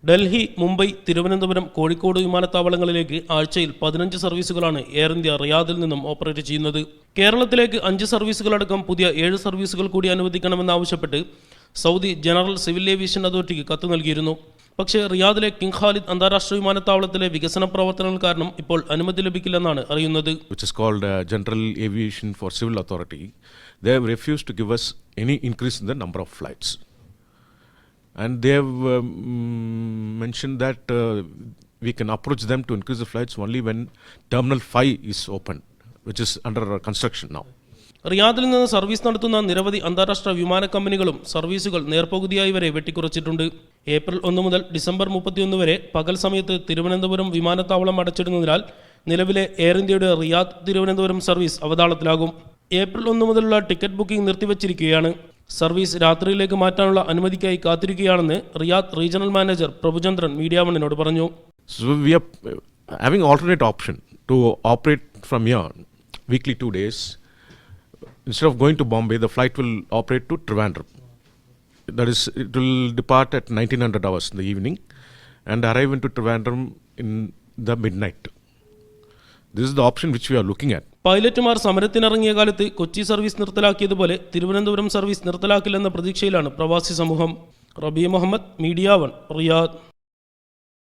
ഡൽഹി, മുംബൈ, തിരുവനന്തപുരം, കോഴിക്കോട് വിമാനത്താവളങ്ങളിലേക്ക് ആഴ്ചയിൽ 15 സർവീസുകളാണ് air India റിയാദിൽ നിന്നും ഓപ്പറേറ്റ് ചെയ്യുന്നത്. കേരളത്തിലേക്ക് 5 സർവീസുകളടക്കം പുതിയ 7 സർവീസുകൾ കൂടി അനുവദിക്കണമെന്നാവശ്യപ്പെട്ട് സൗദി ജനറൽ സിവിൽ ഏവിയേഷൻ അതോറിറ്റിക്ക് കത്ത് നൽകിയിരുന്നു. പക്ഷേ റിയാദിലെ കിങ് ഖാലിദ് അന്താരാഷ്ട്ര വിമാനത്താവളത്തിലെ വികസന പ്രവർത്തനങ്ങൾ കാരണം ഇപ്പോൾ അനുമതി ലഭിക്കില്ലെന്നാണ് അറിയുന്നത്. Which is called General Aviation for Civil Authority. They have refused to give us any increase in the number of flights. And they have mentioned that we can approach them to increase the flights only when Terminal 5 is open, which is under construction now. റിയാദിൽ നിന്ന് service നടത്തുന്ന നിരവധി അന്താരാഷ്ട്ര വിമാന കമ്പനികളും സർവീസുകൾ നേർപകുതിയായി വരെ വെട്ടിക്കുറച്ചിട്ടുണ്ട്. April 1 മുതൽ ഡിസംബർ 31 വരെ പകൽ സമയത്ത് തിരുവനന്തപുരം വിമാനത്താവളം അടച്ചിടുന്നതിനാൽ നിലവിലെ എയർ ഇന്ത്യയുടെ റിയാദ് തിരുവനന്തപുരം സർവീസ് അവതാളത്തിലാകും. ഏപ്രിൽ 1 മുതലുള്ള ടിക്കറ്റ് ബുക്കിംഗ് നിർത്തിവച്ചിരിക്കുകയാണ്. സർവീസ് രാത്രിയിലേക്ക് മാറ്റാനുള്ള അനുമതിക്കായി കാത്തിരിക്കുകയാണെന്ന് റിയാദ് റീജിയണൽ മാനേജർ പ്രഭുചന്ദ്രൻ മീഡിയ വണ്ണിനോട് പറഞ്ഞു. So we are having alternate option to operate from here weekly 2 days. Instead of going to Bombay, the flight will operate to Trivandrum. That is, it will depart at 1900 hours in the evening and arrive into Trivandrum in the midnight. This is the option which we are looking at. പൈലറ്റുമാർ സമരത്തിനിറങ്ങിയ കാലത്ത് Kochi service നിർത്തലാക്കിയതുപോലെ Thiruvananthapuram service നിർത്തലാക്കില്ലെന്ന പ്രതീക്ഷയിലാണ് പ്രവാസി സമൂഹം. റബി Muhammad, media one, Riyadh.